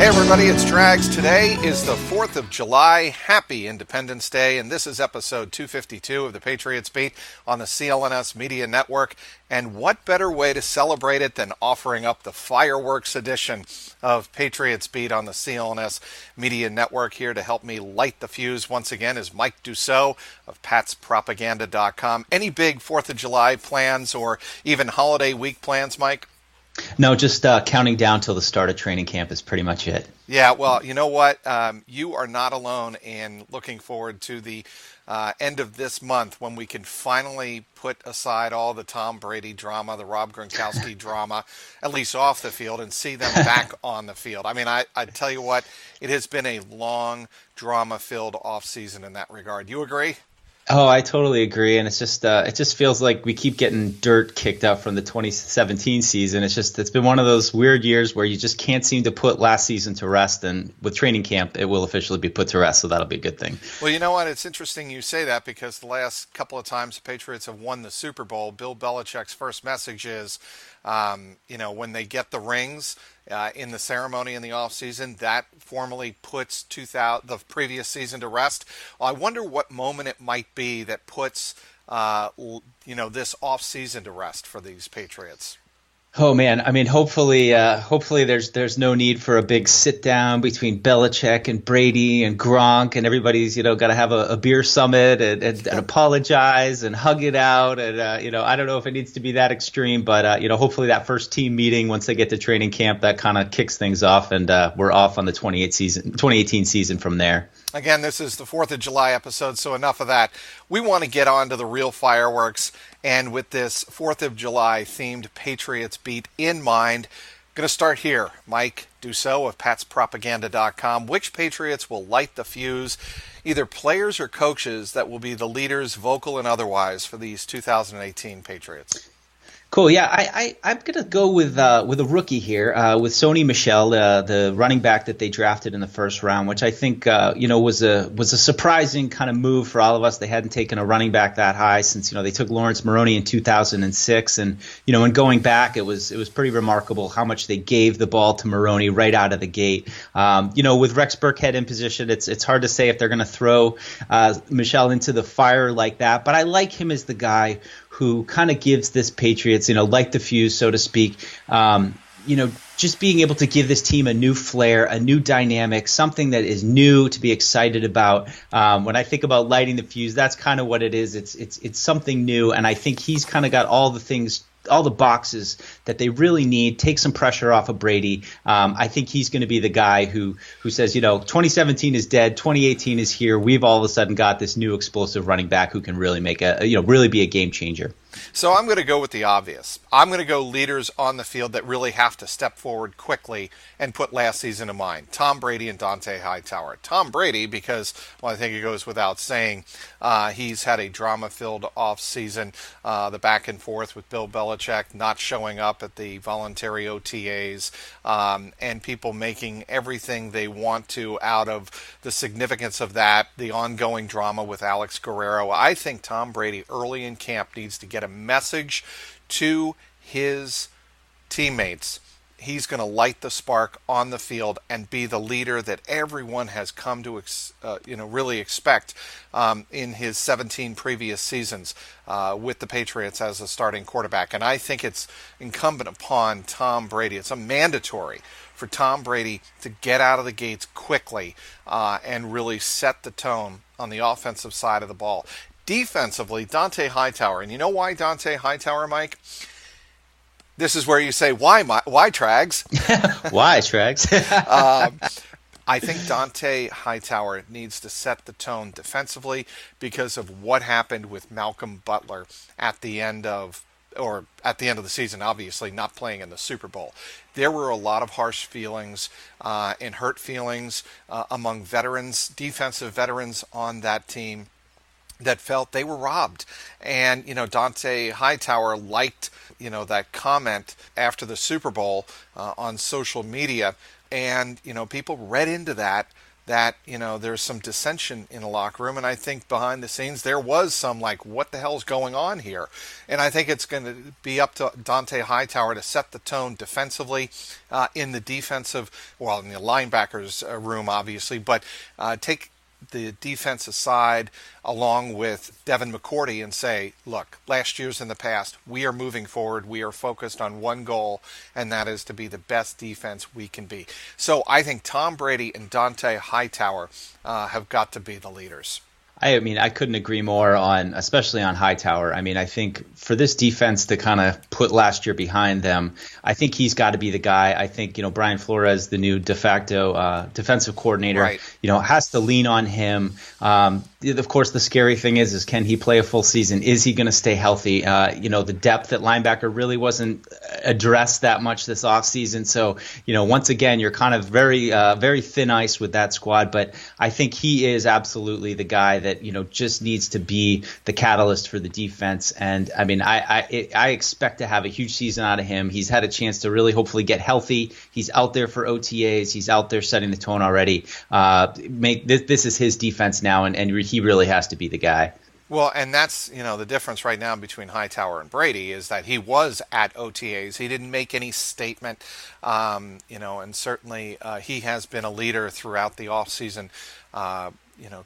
Hey everybody, it's Trags. Today is the 4th of July. Happy Independence Day, and this is episode 252 of the Patriots Beat on the CLNS Media Network. And what better way to celebrate it than offering up the fireworks edition of Patriots Beat on the CLNS Media Network. Here to help me light the fuse once again is Mike Dussault of patspropaganda.com. Any big 4th of July plans or even holiday week plans, Mike? No, just counting down till the start of training camp is pretty much it. Yeah, well, you know what? You are not alone in looking forward to the end of this month when we can finally put aside all the Tom Brady drama, the Rob Gronkowski drama, at least off the field, and see them back on the field. I mean, I tell you what, it has been a long, drama-filled offseason in that regard. You agree? Oh, I totally agree, and it's just it just feels like we keep getting dirt kicked out from the 2017 season. It's been one of those weird years where you just can't seem to put last season to rest, and with training camp, it will officially be put to rest, so that'll be a good thing. Well, you know what? It's interesting you say that because the last couple of times the Patriots have won the Super Bowl, Bill Belichick's first message is, when they get the rings in the ceremony in the offseason, that formally puts the previous season to rest. Well, I wonder what moment it might be that puts this offseason to rest for these Patriots. Oh man, I mean, hopefully there's no need for a big sit down between Belichick and Brady and Gronk, and everybody's got to have a beer summit and apologize and hug it out, and I don't know if it needs to be that extreme, but hopefully that first team meeting once they get to training camp, that kind of kicks things off, and we're off on the 2018 season from there. Again, this is the 4th of July episode, so enough of that. We want to get on to the real fireworks, and with this 4th of July themed Patriots Beat in mind, going to start here. Mike Dussault of patspropaganda.com. Which Patriots will light the fuse? Either players or coaches that will be the leaders, vocal and otherwise, for these 2018 Patriots? Cool. Yeah, I'm going to go with a rookie here, with Sony Michel, the running back that they drafted in the first round, which I think was a surprising kind of move for all of us. They hadn't taken a running back that high since they took Lawrence Maroney in 2006, and when going back, it was pretty remarkable how much they gave the ball to Maroney right out of the gate. With Rex Burkhead in position, it's hard to say if they're going to throw Michel into the fire like that, but I like him as the guy who kind of gives this Patriots, light the fuse, so to speak, just being able to give this team a new flair, a new dynamic, something that is new to be excited about. When I think about lighting the fuse, that's kind of what it is. It's something new, and I think he's kind of got all the boxes that they really need. Take some pressure off of Brady. I think he's going to be the guy who says, 2017 is dead, 2018 is here. We've all of a sudden got this new explosive running back who can really make really be a game changer. So I'm going to go with the obvious. I'm going to go leaders on the field that really have to step forward quickly and put last season in mind. Tom Brady and Dante Hightower. Tom Brady because, I think it goes without saying, he's had a drama-filled offseason, the back and forth with Bill Belichick not showing up at the voluntary OTAs, and people making everything they want to out of the significance of that, the ongoing drama with Alex Guerrero. I think Tom Brady early in camp needs to get a message to his teammates. He's going to light the spark on the field and be the leader that everyone has come to really expect in his 17 previous seasons with the Patriots as a starting quarterback. And I think it's incumbent upon Tom Brady. It's a mandatory for Tom Brady to get out of the gates quickly and really set the tone on the offensive side of the ball. Defensively, Dante Hightower. And you know why Dante Hightower, Mike? This is where you say, why Trags? Why, Trags? I think Dante Hightower needs to set the tone defensively because of what happened with Malcolm Butler at the end of the season, obviously not playing in the Super Bowl. There were a lot of harsh feelings and hurt feelings among veterans, defensive veterans on that team that felt they were robbed. And, Dante Hightower liked, that comment after the Super Bowl on social media. And, people read into that that, there's some dissension in the locker room. And I think behind the scenes there was some like, what the hell's going on here? And I think it's going to be up to Dante Hightower to set the tone defensively in the in the linebackers room, obviously, but take the defense aside along with Devin McCourty and say, look, last year's in the past, we are moving forward, we are focused on one goal, and that is to be the best defense we can be. So I think Tom Brady and Dante Hightower have got to be the leaders. I mean, I couldn't agree more especially on Hightower. I mean, I think for this defense to kind of put last year behind them, I think he's got to be the guy. I think, Brian Flores, the new de facto defensive coordinator, right, has to lean on him. Of course, the scary thing is can he play a full season? Is he going to stay healthy? The depth at linebacker really wasn't addressed that much this offseason. So, once again, you're kind of very, very thin ice with that squad. But I think he is absolutely the guy that, just needs to be the catalyst for the defense. And I mean, I expect to have a huge season out of him. He's had a chance to really hopefully get healthy. He's out there for OTAs. He's out there setting the tone already. This is his defense now, and he really has to be the guy. Well, and that's, the difference right now between Hightower and Brady is that he was at OTAs. He didn't make any statement, and certainly he has been a leader throughout the offseason,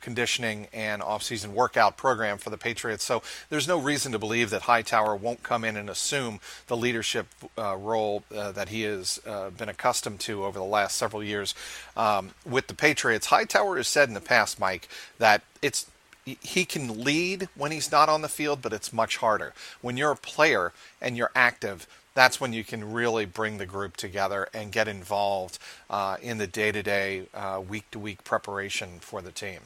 conditioning and offseason workout program for the Patriots. So there's no reason to believe that Hightower won't come in and assume the leadership role that he has been accustomed to over the last several years with the Patriots. Hightower has said in the past, Mike, that he can lead when he's not on the field, but it's much harder. When you're a player and you're active, that's when you can really bring the group together and get involved in the day-to-day, week-to-week preparation for the team.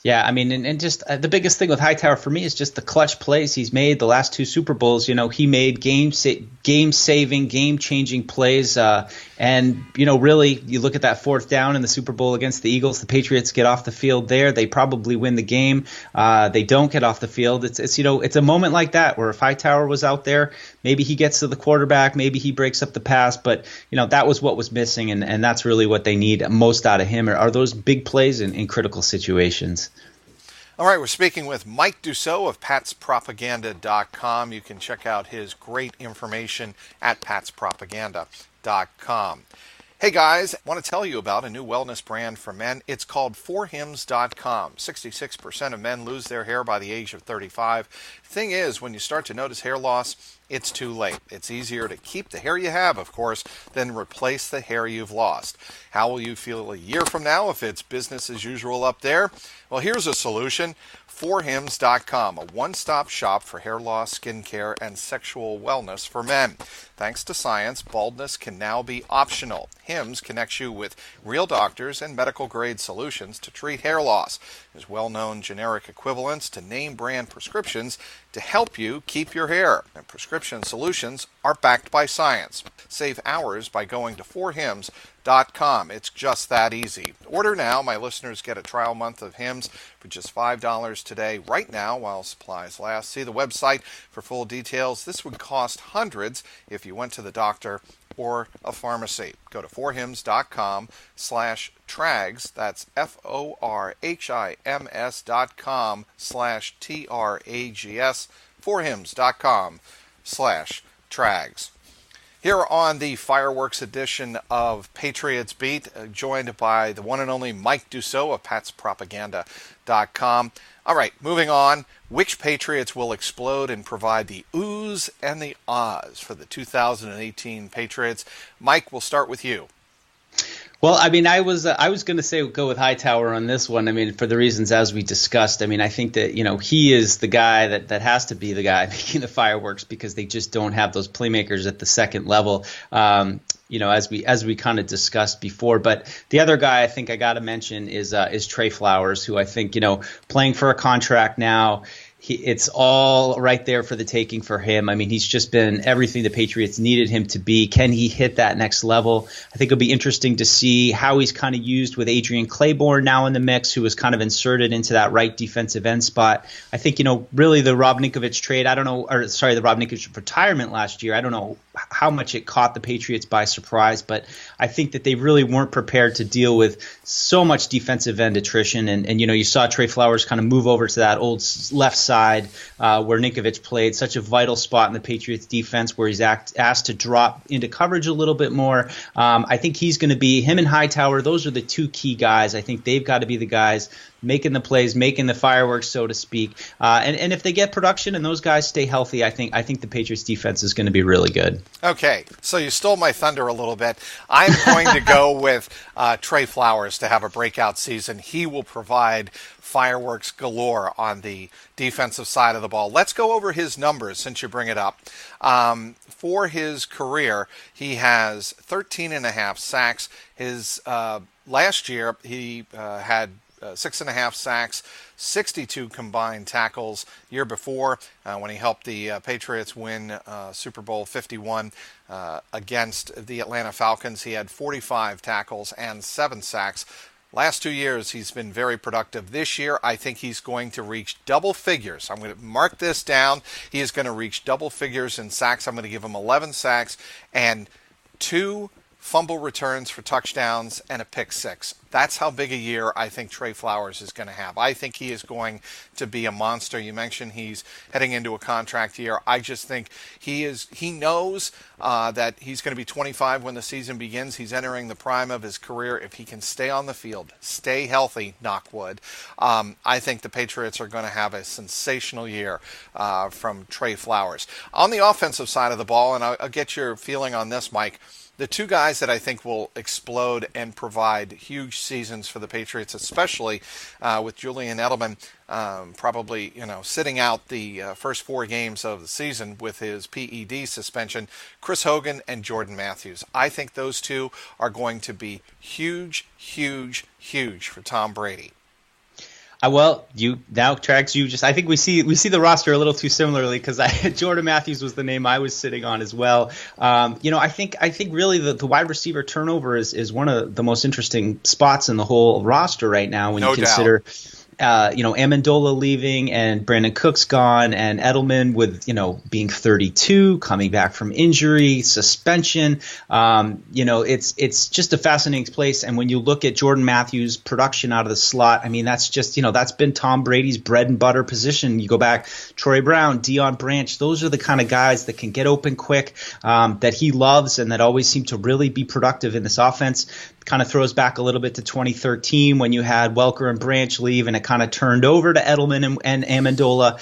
Yeah, I mean, and just the biggest thing with Hightower for me is just the clutch plays he's made the last two Super Bowls. He made game-saving, game-changing plays. And, really, you look at that fourth down in the Super Bowl against the Eagles, the Patriots get off the field there. They probably win the game. They don't get off the field. It's a moment like that where if Hightower was out there, maybe he gets to the quarterback, maybe he breaks up the pass. But, that was what was missing, and that's really what they need most out of him are those big plays in critical situations. All right, we're speaking with Mike Dussault of patspropaganda.com. You can check out his great information at patspropaganda.com. Hey guys, I want to tell you about a new wellness brand for men. It's called forhims.com. 66% of men lose their hair by the age of 35. Thing is, when you start to notice hair loss, it's too late. It's easier to keep the hair you have, of course, than replace the hair you've lost. How will you feel a year from now if it's business as usual up there? Well, here's a solution. forhims.com, a one-stop shop for hair loss, skincare, and sexual wellness for men. Thanks to science, baldness can now be optional. Hims connects you with real doctors and medical-grade solutions to treat hair loss. There's well-known generic equivalents to name-brand prescriptions to help you keep your hair. And prescription solutions are backed by science. Save hours by going to forhims.com. It's just that easy. Order now. My listeners get a trial month of Hims for just $5 today, right now, while supplies last. See the website for full details. This would cost hundreds if you went to the doctor or a pharmacy. Go to forhims.com/trags. That's forhims.com/trags. forhims.com/trags. Here on the fireworks edition of Patriots Beat, joined by the one and only Mike Dussault of patspropaganda.com. All right, moving on. Which Patriots will explode and provide the oohs and the ahhs for the 2018 Patriots? Mike, we'll start with you. Well, I mean, I was going to say go with Hightower on this one. I mean, for the reasons as we discussed. I mean, I think that he is the guy that has to be the guy making the fireworks because they just don't have those playmakers at the second level. As we kind of discussed before. But the other guy I think I got to mention is Trey Flowers, who I think playing for a contract now. It's all right there for the taking for him. I mean, he's just been everything the Patriots needed him to be. Can he hit that next level? I think it'll be interesting to see how he's kind of used with Adrian Claiborne now in the mix, who was kind of inserted into that right defensive end spot. I think, really the Rob Ninkovich trade, the Rob Ninkovich retirement last year, I don't know how much it caught the Patriots by surprise, but I think that they really weren't prepared to deal with so much defensive end attrition. And you saw Trey Flowers kind of move over to that old left side where Ninkovich played, such a vital spot in the Patriots defense where he's asked to drop into coverage a little bit more. I think he's going to be, him and Hightower, those are the two key guys. I think they've got to be the guys making the plays, making the fireworks, so to speak. And if they get production and those guys stay healthy, I think the Patriots defense is going to be really good. Okay, so you stole my thunder a little bit. I'm going to go with Trey Flowers to have a breakout season. He will provide fireworks galore on the defensive side of the ball. Let's go over his numbers since you bring it up. For his career, he has 13.5 sacks. His last year, he had 6.5 sacks, 62 combined tackles. Year before, when he helped the Patriots win Super Bowl 51 against the Atlanta Falcons, he had 45 tackles and 7 sacks. Last 2 years, he's been very productive. This year, I think he's going to reach double figures. I'm going to mark this down. He is going to reach double figures in sacks. I'm going to give him 11 sacks and 2 fumble returns for touchdowns and a pick six. That's how big a year I think Trey Flowers is going to have. I think he is going to be a monster. You mentioned he's heading into a contract year. I just think he knows that he's going to be 25 when the season begins. He's entering the prime of his career. If he can stay on the field, stay healthy, knock wood, I think the Patriots are going to have a sensational year from Trey Flowers. On the offensive side of the ball, and I'll get your feeling on this, Mike, the two guys that I think will explode and provide huge seasons for the Patriots, especially with Julian Edelman probably sitting out the first 4 games of the season with his PED suspension, Chris Hogan and Jordan Matthews. I think those two are going to be huge, huge, huge for Tom Brady. Well, I think we see the roster a little too similarly because Jordan Matthews was the name I was sitting on as well. I think really the wide receiver turnover is one of the most interesting spots in the whole roster right now when you consider. Doubt. Amendola leaving and Brandon Cook's gone and Edelman with, being 32, coming back from injury, suspension. It's just a fascinating place. And when you look at Jordan Matthews' production out of the slot, I mean, that's just, that's been Tom Brady's bread and butter position. You go back, Troy Brown, Deion Branch, those are the kind of guys that can get open quick, that he loves and that always seem to really be productive in this offense. Kind of throws back a little bit to 2013 when you had Welker and Branch leave and it kind of turned over to Edelman and Amendola.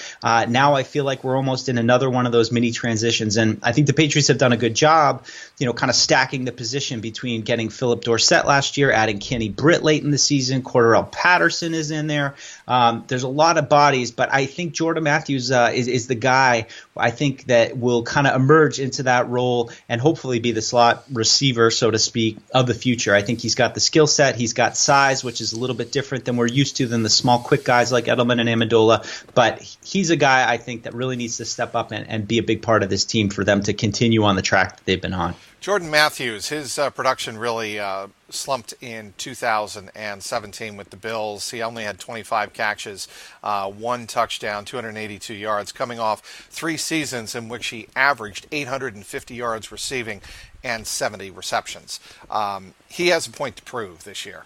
Now I feel like we're almost in another one of those mini transitions. And I think the Patriots have done a good job, kind of stacking the position between getting Philip Dorsett last year, adding Kenny Britt late in the season. Cordarrelle Patterson is in there. There's a lot of bodies, but I think Jordan Matthews is the guy I think that will kind of emerge into that role and hopefully be the slot receiver, so to speak, of the future. I think he's got the skill set. He's got size, which is a little bit different than we're used to than the small, quick guys like Edelman and Amendola. But he's a guy I think that really needs to step up and be a big part of this team for them to continue on the track that they've been on. Jordan Matthews, his production really slumped in 2017 with the Bills. He only had 25 catches, 1 touchdown, 282 yards, coming off 3 seasons in which he averaged 850 yards receiving and 70 receptions. He has a point to prove this year.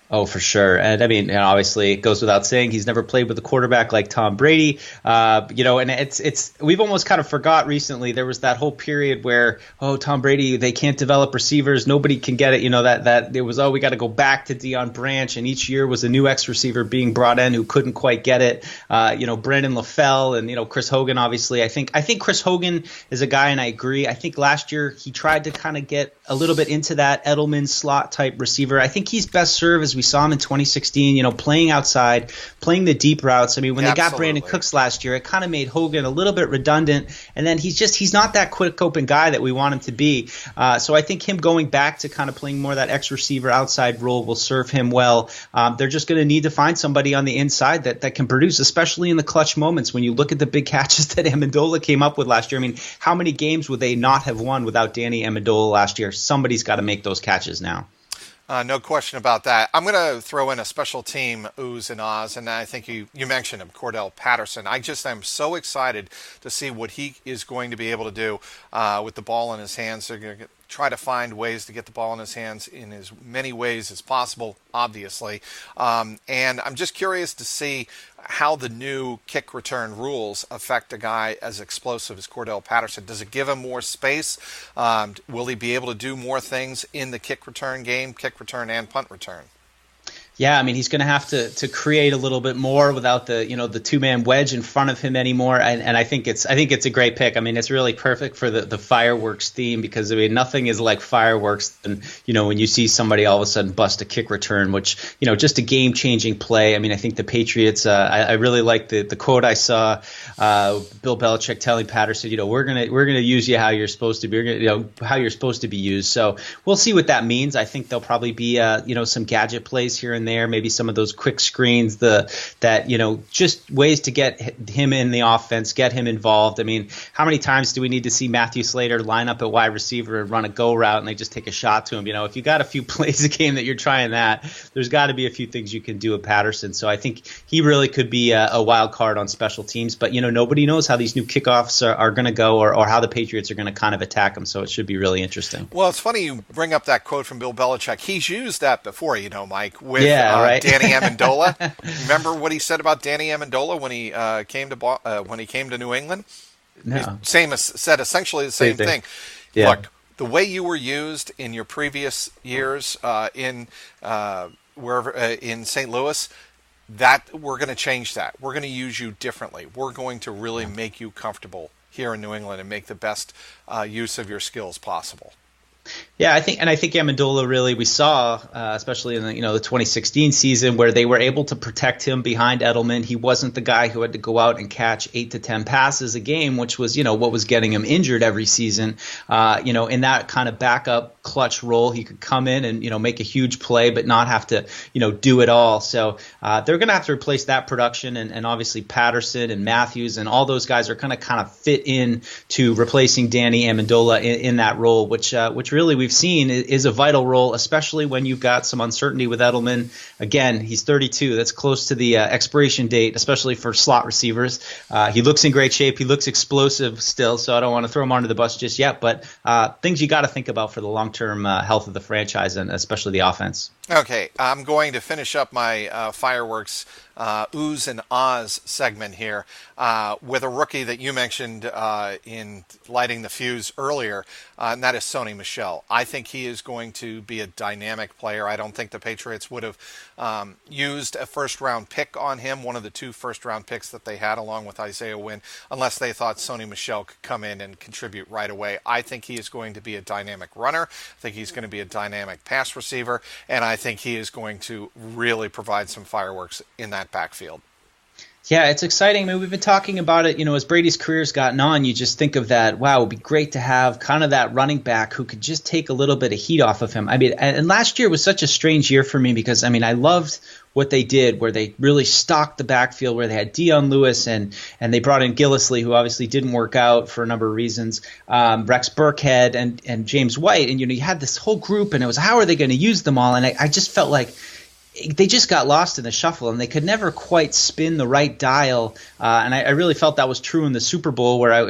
Oh, for sure. And I mean, obviously it goes without saying he's never played with a quarterback like Tom Brady. And it's we've almost kind of forgot recently there was that whole period where, Tom Brady, they can't develop receivers. Nobody can get it. That it was, we got to go back to Deion Branch. And each year was a new X receiver being brought in who couldn't quite get it. Brandon LaFell and, Chris Hogan, obviously. I think Chris Hogan is a guy, and I agree. I think last year he tried to kind of get a little bit into that Edelman slot type receiver. I think he's best served as we saw him in 2016, playing outside, playing the deep routes. I mean, when they got Brandon Cooks last year, it kind of made Hogan a little bit redundant, and then he's not that quick open guy that we want him to be. So I think him going back to kind of playing more of that X receiver outside role will serve him well. They're just going to need to find somebody on the inside that can produce, especially in the clutch moments. When you look at the big catches that Amendola came up with last year, I mean, how many games would they not have won without Danny Amendola last year? Somebody's got to make those catches now. No question about that. I'm going to throw in a special team oohs and ahs, and I think you mentioned him, Cordell Patterson. I'm so excited to see what he is going to be able to do with the ball in his hands. They're going to try to find ways to get the ball in his hands in as many ways as possible, obviously. And I'm just curious to see how the new kick return rules affect a guy as explosive as Cordell Patterson. Does it give him more space? Will he be able to do more things in the kick return game, kick return and punt return? Yeah, I mean, he's going to have to create a little bit more without the two-man wedge in front of him anymore, and I think it's a great pick. I mean, it's really perfect for the fireworks theme, because I mean, nothing is like fireworks than when you see somebody all of a sudden bust a kick return, which just a game-changing play. I mean, I think the Patriots. I really like the quote I saw, Bill Belichick telling Patterson, we're gonna use you how you're supposed to be, how you're supposed to be used. So we'll see what that means. I think there'll probably be some gadget plays here and there, maybe some of those quick screens, just ways to get him in the offense, get him involved. I mean, how many times do we need to see Matthew Slater line up at wide receiver and run a go route and they just take a shot to him? If you got a few plays a game that you're trying that, there's got to be a few things you can do with Patterson. So I think he really could be a wild card on special teams. But nobody knows how these new kickoffs are going to go, or how the Patriots are going to kind of attack them. So it should be really interesting. Well, it's funny you bring up that quote from Bill Belichick. He's used that before, Mike, with right. Danny Amendola. Remember what he said about Danny Amendola when he came to New England? No. Said essentially the same thing. Yeah. Look, the way you were used in your previous years in St. Louis, that we're going to change that. We're going to use you differently. We're going to really make you comfortable here in New England and make the best use of your skills possible. Yeah, I think Amendola really, we saw, especially in the 2016 season, where they were able to protect him behind Edelman. He wasn't the guy who had to go out and catch 8 to 10 passes a game, which was what was getting him injured every season. In that kind of backup clutch role, he could come in and make a huge play, but not have to do it all. So they're going to have to replace that production, and obviously Patterson and Matthews and all those guys are going to kind of fit in to replacing Danny Amendola in that role, which really we've seen is a vital role, especially when you've got some uncertainty with Edelman. Again, he's 32. That's close to the expiration date, especially for slot receivers. He looks in great shape. He looks explosive still, so I don't want to throw him under the bus just yet. But things you got to think about for the long-term health of the franchise and especially the offense. Okay, I'm going to finish up my fireworks oohs and ahs segment here with a rookie that you mentioned in lighting the fuse earlier, and that is Sony Michel. I think he is going to be a dynamic player. I don't think the Patriots would have used a first-round pick on him, one of the 2 first-round picks that they had along with Isaiah Wynn, unless they thought Sony Michel could come in and contribute right away. I think he is going to be a dynamic runner. I think he's going to be a dynamic pass receiver, and I think he is going to really provide some fireworks in that backfield. Yeah, it's exciting. I mean, we've been talking about it, as Brady's career's gotten on, you just think of that, wow, it would be great to have kind of that running back who could just take a little bit of heat off of him. I mean, and last year was such a strange year for me because, I mean, I loved what they did where they really stocked the backfield, where they had Dion Lewis and they brought in Gillislee, who obviously didn't work out for a number of reasons, Rex Burkhead and James White. And, you had this whole group, and it was, how are they going to use them all? And I just felt like they just got lost in the shuffle, and they could never quite spin the right dial. And I really felt that was true in the Super Bowl, where I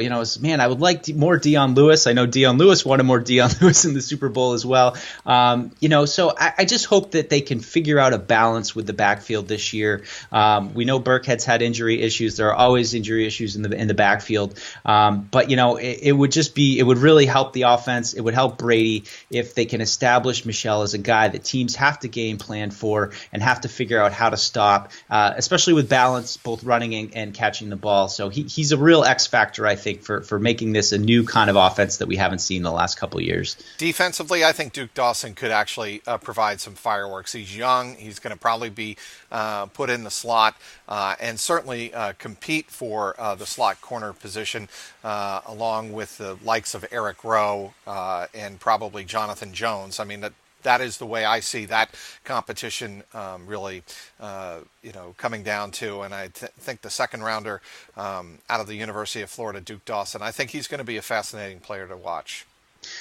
would like more Dion Lewis. I know Dion Lewis wanted more Dion Lewis in the Super Bowl as well. So I just hope that they can figure out a balance with the backfield this year. We know Burkhead's had injury issues. There are always injury issues in the backfield. But it would really help the offense. It would help Brady if they can establish Michel as a guy that teams have to game plan for. and have to figure out how to stop, especially with balance, both running and catching the ball. So he's a real X factor, I think, for making this a new kind of offense that we haven't seen in the last couple of years. Defensively, I think Duke Dawson could actually provide some fireworks. He's young. He's going to probably be put in the slot and certainly compete for the slot corner position along with the likes of Eric Rowe and probably Jonathan Jones. I mean, that is the way I see that competition really, coming down to. And I think the second rounder out of the University of Florida, Duke Dawson, I think he's going to be a fascinating player to watch.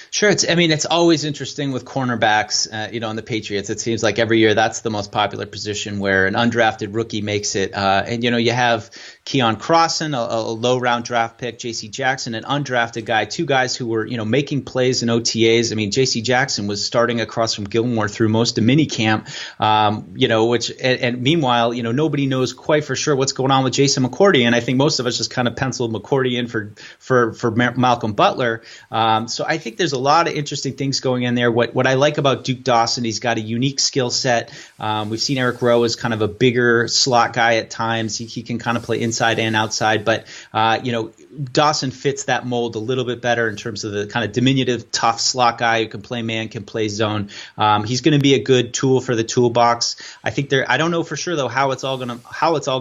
Sure. It's always interesting with cornerbacks, in the Patriots. It seems like every year that's the most popular position where an undrafted rookie makes it. You have Keon Crossan, a low-round draft pick, J.C. Jackson, an undrafted guy, two guys who were, making plays in OTAs. I mean, J.C. Jackson was starting across from Gilmore through most of minicamp, and meanwhile, nobody knows quite for sure what's going on with Jason McCourty. And I think most of us just kind of penciled McCourty in for Malcolm Butler. So I think there's a lot of interesting things going in there. What I like about Duke Dawson, he's got a unique skill set. We've seen Eric Rowe as kind of a bigger slot guy at times. He can kind of play inside and outside, but Dawson fits that mold a little bit better in terms of the kind of diminutive, tough slot guy who can play man, can play zone. He's going to be a good tool for the toolbox. I think I don't know for sure though how it's all going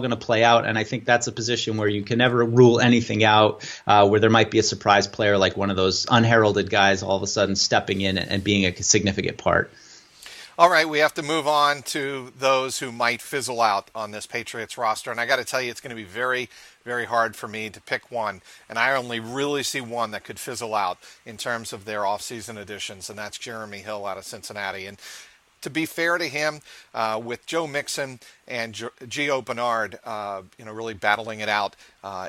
to play out, and I think that's a position where you can never rule anything out. Where there might be a surprise player like one of those unheralded guys all of a sudden stepping in and being a significant part. All right, we have to move on to those who might fizzle out on this Patriots roster. And I got to tell you, it's going to be very, very hard for me to pick one. And I only really see one that could fizzle out in terms of their offseason additions, and that's Jeremy Hill out of Cincinnati. And to be fair to him, with Joe Mixon and Gio Bernard, really battling it out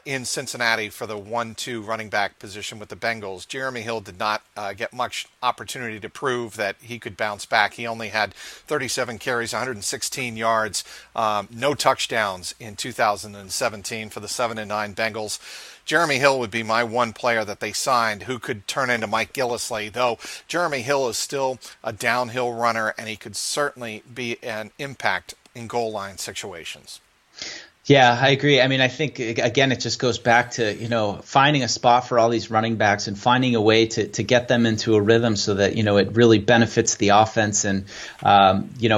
in Cincinnati for the 1-2 running back position with the Bengals, Jeremy Hill did not get much opportunity to prove that he could bounce back. He only had 37 carries, 116 yards, no touchdowns in 2017 for the 7-9 Bengals. Jeremy Hill would be my one player that they signed who could turn into Mike Gillislee, though Jeremy Hill is still a downhill runner, and he could certainly be an impact in goal line situations. Yeah, I agree. I mean, I think, again, it just goes back to, finding a spot for all these running backs and finding a way to get them into a rhythm so that, it really benefits the offense. And,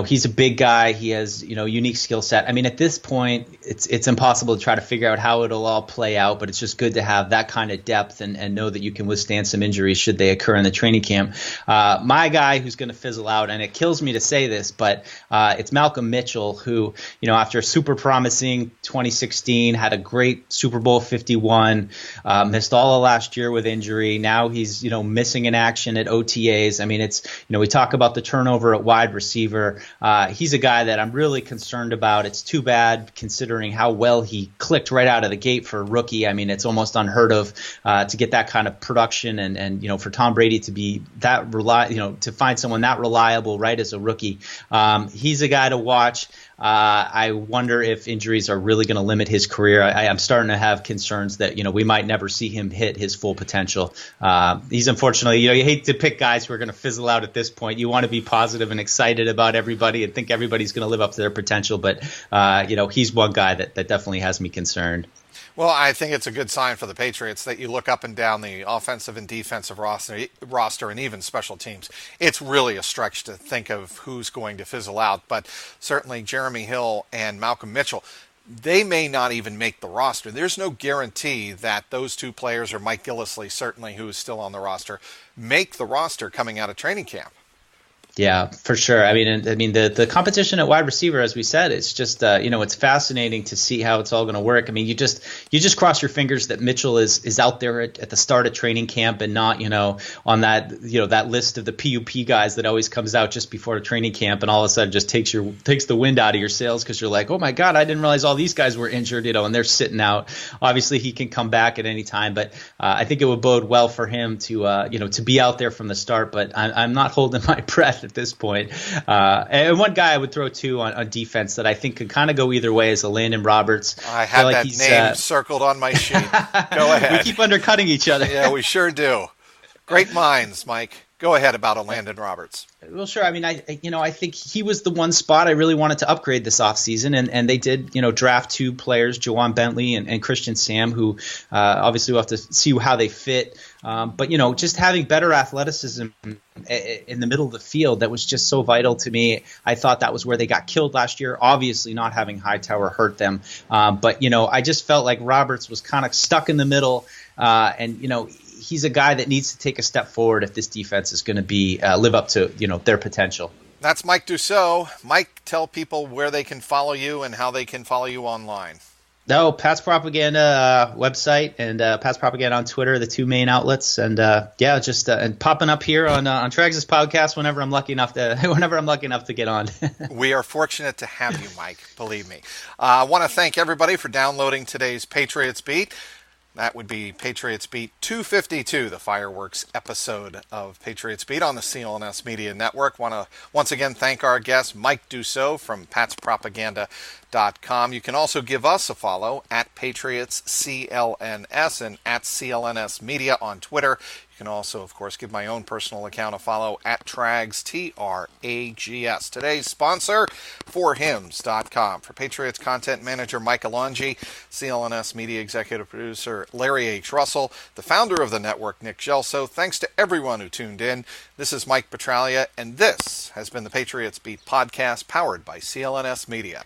he's a big guy. He has, unique skill set. I mean, at this point, it's impossible to try to figure out how it'll all play out, but it's just good to have that kind of depth and know that you can withstand some injuries should they occur in the training camp. My guy who's going to fizzle out, and it kills me to say this, but it's Malcolm Mitchell, who, after a super promising 2016, had a great Super Bowl 51, missed all of last year with injury. Now he's, missing in action at OTAs. I mean, it's, we talk about the turnover at wide receiver. He's a guy that I'm really concerned about. It's too bad considering how well he clicked right out of the gate for a rookie. I mean, it's almost unheard of to get that kind of production and for Tom Brady to be that to find someone that reliable right as a rookie. He's a guy to watch. I wonder if injuries are really going to limit his career. I'm starting to have concerns that, we might never see him hit his full potential. He's unfortunately, you hate to pick guys who are going to fizzle out at this point. You want to be positive and excited about everybody and think everybody's going to live up to their potential. But, he's one guy that definitely has me concerned. Well, I think it's a good sign for the Patriots that you look up and down the offensive and defensive roster and even special teams. It's really a stretch to think of who's going to fizzle out, but certainly Jeremy Hill and Malcolm Mitchell, they may not even make the roster. There's no guarantee that those two players, or Mike Gillislee certainly, who is still on the roster, make the roster coming out of training camp. Yeah, for sure. I mean, the competition at wide receiver, as we said, it's just it's fascinating to see how it's all going to work. I mean, you just cross your fingers that Mitchell is out there at the start of training camp and not on that that list of the PUP guys that always comes out just before a training camp and all of a sudden just takes the wind out of your sails because you're like, oh my God, I didn't realize all these guys were injured, and they're sitting out. Obviously, he can come back at any time, but I think it would bode well for him to be out there from the start. But I'm not holding my breath at this point. And one guy I would throw too on defense that I think could kind of go either way is a Landon Roberts. I have that name circled on my sheet. Go ahead. We keep undercutting each other. Yeah, we sure do. Great minds, Mike. Go ahead about a Landon Roberts. Well, sure. I mean, I think he was the one spot I really wanted to upgrade this offseason, and they did, draft two players, Jawan Bentley and Christian Sam, who obviously we'll have to see how they fit. But just having better athleticism in the middle of the field, that was just so vital to me. I thought that was where they got killed last year. Obviously, not having Hightower hurt them, but I just felt like Roberts was kind of stuck in the middle, and he's a guy that needs to take a step forward if this defense is going to be live up to their potential. That's Mike Dussault. Mike, tell people where they can follow you and how they can follow you online. No, Pat's Propaganda website and Pat's Propaganda on Twitter, the two main outlets, and and popping up here on Trags' podcast whenever I'm lucky enough to get on. We are fortunate to have you, Mike. Believe me. I want to thank everybody for downloading today's Patriots Beat. That would be Patriots Beat 252, the fireworks episode of Patriots Beat on the CLNS Media Network. Want to once again thank our guest, Mike Dussault from patspropaganda.com. You can also give us a follow at Patriots CLNS and at CLNS Media on Twitter. You can also, of course, give my own personal account a follow at Trags, Trags. Today's sponsor, forhims.com. For Patriots content manager Mike Alonji, CLNS media executive producer Larry H. Russell, the founder of the network, Nick Gelso. Thanks to everyone who tuned in. This is Mike Petralia, and this has been the Patriots Beat podcast powered by CLNS Media.